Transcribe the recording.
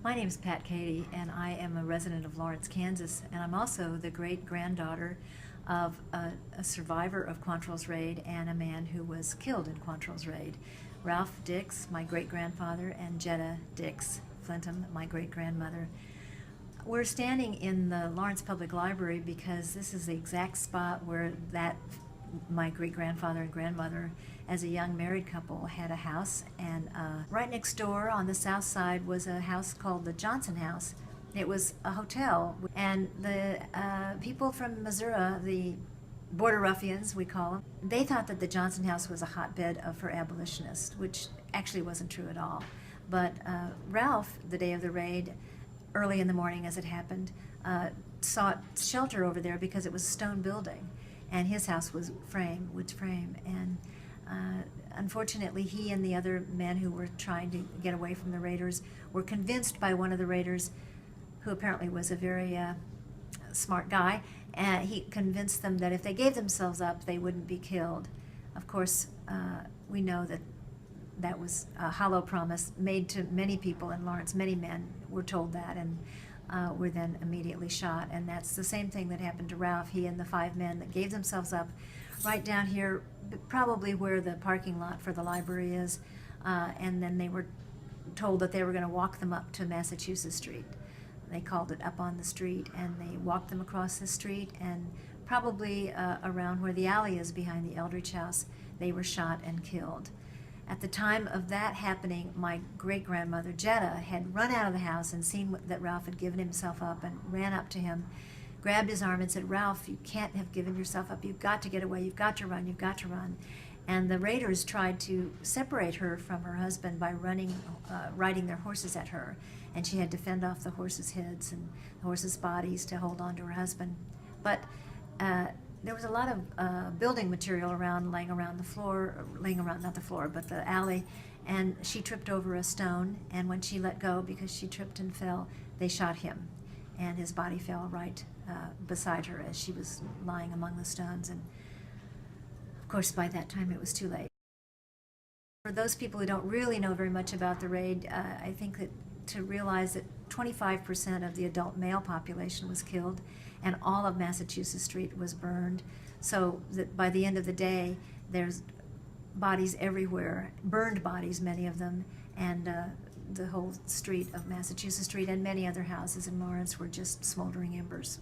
My name is Pat Kehde, and I am a resident of Lawrence, Kansas, and I'm also the great-granddaughter of a survivor of Quantrill's raid and a man who was killed in Quantrill's raid. Ralph Dix, my great-grandfather, and Jetta Dix Flintham, my great-grandmother. We're standing in the Lawrence Public Library because this is the exact spot where my great-grandfather and grandmother, as a young married couple, had a house, and right next door on the south side was a house called the Johnson House. It was a hotel, and the people from Missouri, the border ruffians, we call them, they thought that the Johnson House was a hotbed for abolitionists, which actually wasn't true at all. But Ralph, the day of the raid, early in the morning as it happened, sought shelter over there because it was a stone building, and his house was wood frame, and unfortunately he and the other men who were trying to get away from the raiders were convinced by one of the raiders, who apparently was a very smart guy, and he convinced them that if they gave themselves up they wouldn't be killed. Of course, we know that that was a hollow promise made to many people in Lawrence. Many men were told that, and were then immediately shot. And that's the same thing that happened to Ralph. He and the 5 men that gave themselves up right down here, probably where the parking lot for the library is, and then they were told that they were going to walk them up to Massachusetts Street. They called it Up on the Street, and they walked them across the street, and probably around where the alley is behind the Eldridge house, they were shot and killed. At the time of that happening, my great-grandmother, Jetta, had run out of the house and seen that Ralph had given himself up, and ran up to him, grabbed his arm and said, "Ralph, you can't have given yourself up. You've got to get away. You've got to run. You've got to run." And the raiders tried to separate her from her husband by riding their horses at her, and she had to fend off the horses' heads and the horses' bodies to hold on to her husband. But there was a lot of building material laying around the floor, not the floor, but the alley, and she tripped over a stone, and when she let go, because she tripped and fell, they shot him, and his body fell right beside her as she was lying among the stones, and of course by that time it was too late. For those people who don't really know very much about the raid, I think that to realize that 25% of the adult male population was killed, and all of Massachusetts Street was burned, so that by the end of the day there's bodies everywhere, burned bodies, many of them, and the whole street of Massachusetts Street and many other houses in Lawrence were just smoldering embers.